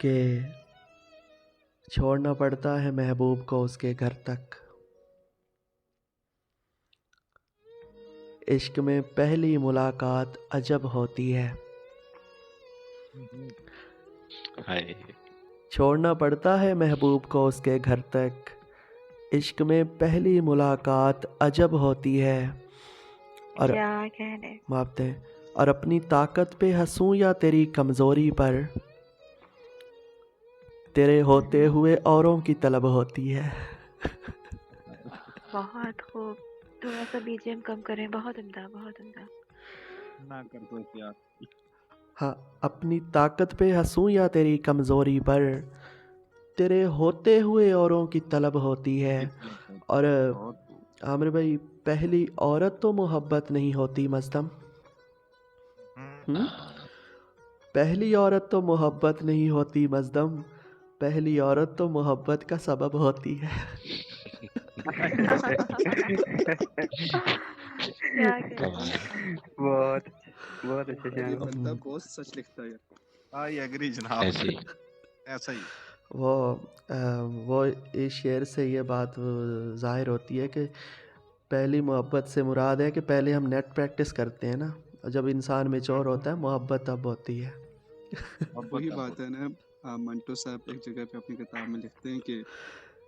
कि छोड़ना पड़ता है महबूब को उसके घर तक। इश्क में पहली मुलाकात अजब होती है। हाय। छोड़ना पड़ता है महबूब को उसके घर तक। इश्क में पहली मुलाकात अजब होती है। और क्या कहने। मापते हैं और अपनी ताकत पे हंसूं या तेरी कमजोरी पर, तेरे होते हुए औरों की तलब होती है। बहुत खूब। थोड़ा सा बीजीएम कम करें। बहुत उम्दा, बहुत उम्दा। ना कर दो यार। हाँ, अपनी ताकत पे हंसूं या तेरी कमजोरी पर, तेरे होते हुए औरों की तलब होती है। और आमिर भाई, पहली औरत तो मोहब्बत नहीं होती मजदम। पहली औरत तो मोहब्बत नहीं होती मजदम। पहली औरत तो मोहब्बत का सबब होती है। क्या कहने। बहुत बहुत अच्छे ये शान। बंदा बहुत सच लिखता है। आई एग्री जनाब। ऐसे ही। ऐसा ही। वो इस शेर से ये बात जाहिर होती है कि पहली मोहब्बत से मुराद है कि पहले हम नेट प्रैक्टिस करते हैं ना, और जब इंसान मेच्योर होता है मोहब्बत तब होती है। वही बात है ना, मंटो साहब एक जगह पे अपनी किताब में लिखते हैं कि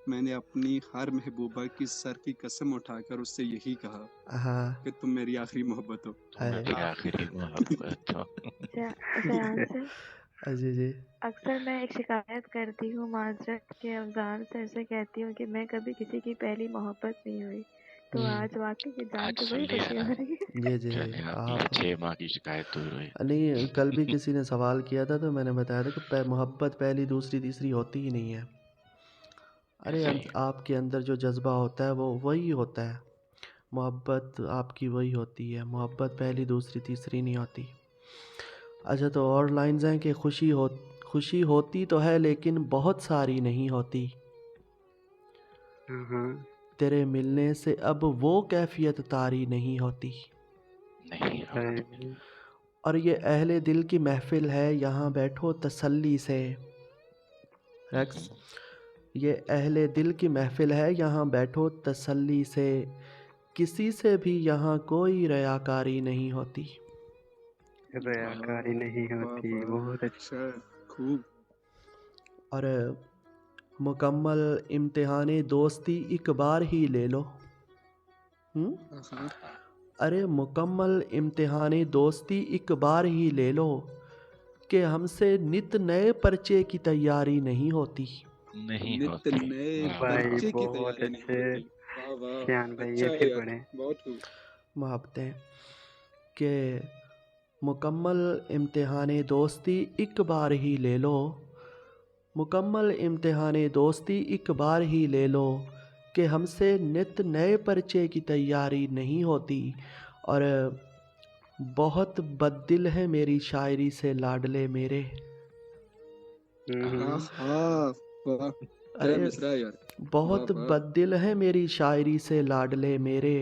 मैंने अपनी हर महबूबा की सर की कसम उठाकर उससे यही कहा हाँ, कि तुम मेरी आखिरी मोहब्बत हो। मेरी आखिरी मोहब्बत हो। शयान से जी जी। अक्सर मैं एक शिकायत करती हूँ माजरत के अवजान से, ऐसे कहती हूँ कि मैं कभी किसी की पहली मोहब्बत नहीं हुई। तो आज वाकई की जान आज से सुन बड़ी लिया खुशी ना। हो रही है। जी जी जी। चले आपकी आप 6 माह की शिकायत दूर हुई। नहीं, कल भी किसी ने सवाल किया था तो मैंने बताया था कि मोहब्बत पहली दूसरी तीसरी होती ही नहीं है। अरे ऐसे ही। आपके अंदर जो जज्बा होता है वो वही होता है। मोहब्बत आपकी वही होती है। मोहब्बत पहली दूसरी तीसरी नहीं होती। अच्छा, तो और लाइंस हैं कि खुशी होती तो है लेकिन बहुत सारी नहीं होती। तेरे मिलने से अब वो कैफियत तारी नहीं होती। नहीं होती। और ये अहले दिल की महफिल है, यहाँ बैठो तसल्ली से। रक्स, ये अहले दिल की महफिल है, यहाँ बैठो तसल्ली से। किसी से भी यहाँ कोई रयाकारी नहीं होती। रयाकारी नहीं होती। बहुत अच्छा। खूब। और मुकम्मल इम्तिहाने दोस्ती एक बार ही ले लो। अरे मुकम्मल इम्तिहाने दोस्ती एक बार ही ले लो, कि हमसे नित नए पर्चे की तैयारी नहीं होती। नहीं नित होती। नए वाह, भाई पर्चे की बहुत तैयारी नहीं अच्छे होती। वाह वाह, शान भाई, अच्छा ये है फिर यार, पढ़े। बहुत खूब। मोहब्बतें के मुकम्मल इम्तिहाने दोस्ती एक बार ही ले लो। मुकम्मल इम्तिहाने दोस्ती एक बार ही ले लो, कि हमसे नित नए पर्चे की तैयारी नहीं होती। और बहुत बद्दिल है मेरी शायरी से लाडले मेरे। वाह, क्या अरे मिसरा है यार। बहुत वाह, वाह। बद्दिल है मेरी शायरी से लाडले मेरे,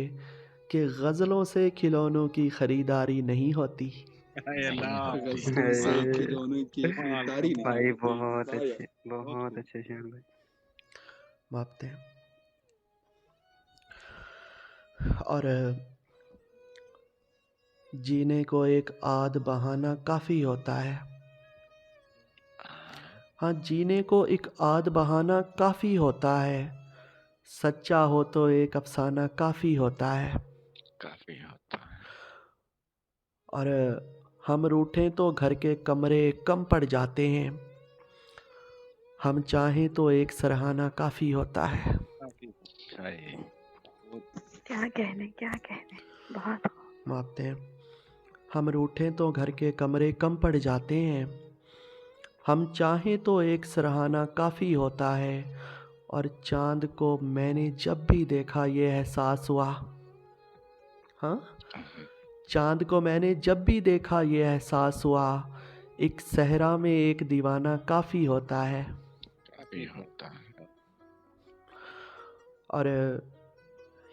कि गज़लों से खिलौनों की खरीदारी नहीं होती। गज़लों से खिलौनों की खरीदारी नहीं भाई होती। बहुत वाह यार, अच्छे, बहुत अच्छे शान भाई। मापते हैं। और जीने को एक आध बहाना काफ़ी होता है। हाँ, जीने को एक आध बहाना काफ़ी होता है। सच्चा हो तो एक अफसाना काफ़ी होता है। काफी होता है। और हम रूठें तो घर के कमरे कम पड़ जाते हैं। हम चाहें तो एक सराहना काफ़ी होता है। हाय। क्या कहने, क्या कहने। बहुत खूब। मापते हैं। हम रूठें तो घर के कमरे कम पड़ जाते हैं। हम चाहें तो एक सराहना काफ़ी होता है। और चांद को मैंने जब भी देखा ये एहसास हुआ। हाँ, चांद को मैंने जब भी देखा ये एहसास हुआ, एक सहरा में एक दीवाना काफ़ी होता है। काफी होता है। और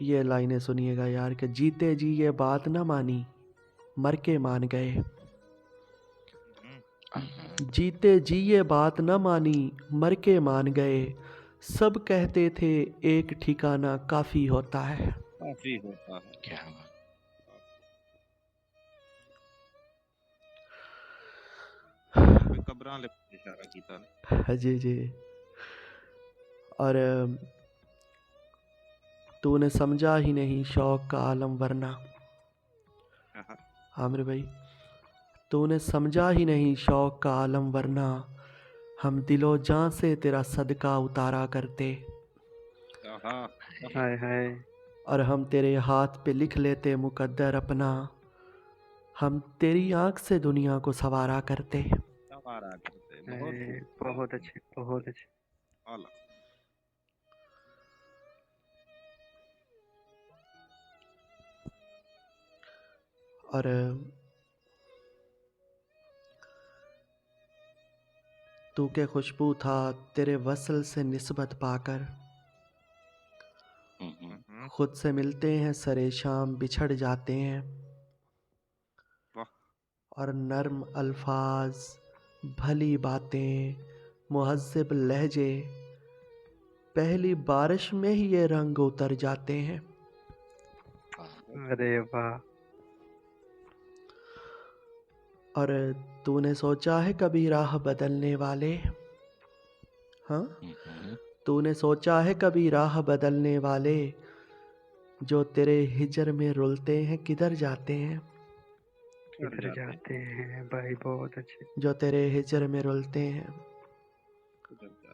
ये लाइनें सुनिएगा यार, कि जीते जी ये बात न मानी, मर के मान गए। जीते जी ये बात न मानी, मर के मान गए। सब कहते थे एक ठिकाना काफी होता है। काफी होता है। क्या बात। कब्रां ले इशारा कीता ने। जी जी। और तूने समझा ही नहीं शौक का आलम वरना। आमिर भाई, तूने समझा ही नहीं शौक का आलम वरना, हम दिलो जान से तेरा सदका उतारा करते। हाय हाय। और हम तेरे हाथ पे लिख लेते मुकद्दर अपना, हम तेरी आंख से दुनिया को सवारा करते। सवारा करते। हाय, बहुत अच्छे बहुत अच्छे। आला। और तू के खुशबू था तेरे वसल से निस्बत पाकर, खुद से मिलते हैं सरे शाम बिछड़ जाते हैं। और नर्म अल्फाज, भली बातें, मुहज़्ज़ब लहजे, पहली बारिश में ही ये रंग उतर जाते हैं। अरे वाह। और तूने सोचा है कभी राह बदलने वाले, हाँ, तूने सोचा है कभी राह बदलने वाले, जो तेरे हिजर में रुलते हैं किधर जाते हैं। किधर जाते हैं भाई, बहुत अच्छे। जो तेरे हिजर में रुलते हैं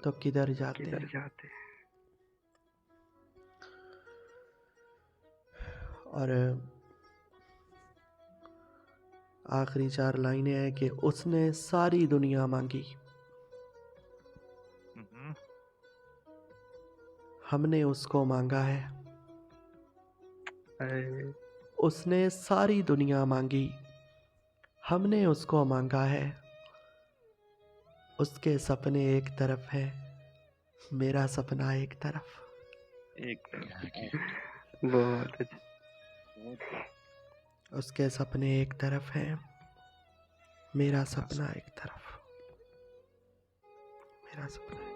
तो किधर जाते किधर हैं। जाते हैं। और आखिरी 4 लाइनें हैं कि उसने सारी दुनिया मांगी, हमने उसको मांगा है। हाय, उसने सारी दुनिया मांगी, हमने उसको मांगा है। उसके सपने एक तरफ है, मेरा सपना एक तरफ। एक बहुत अच्छे। उसके सपने एक तरफ हैं, मेरा सपना एक तरफ। मेरा सपना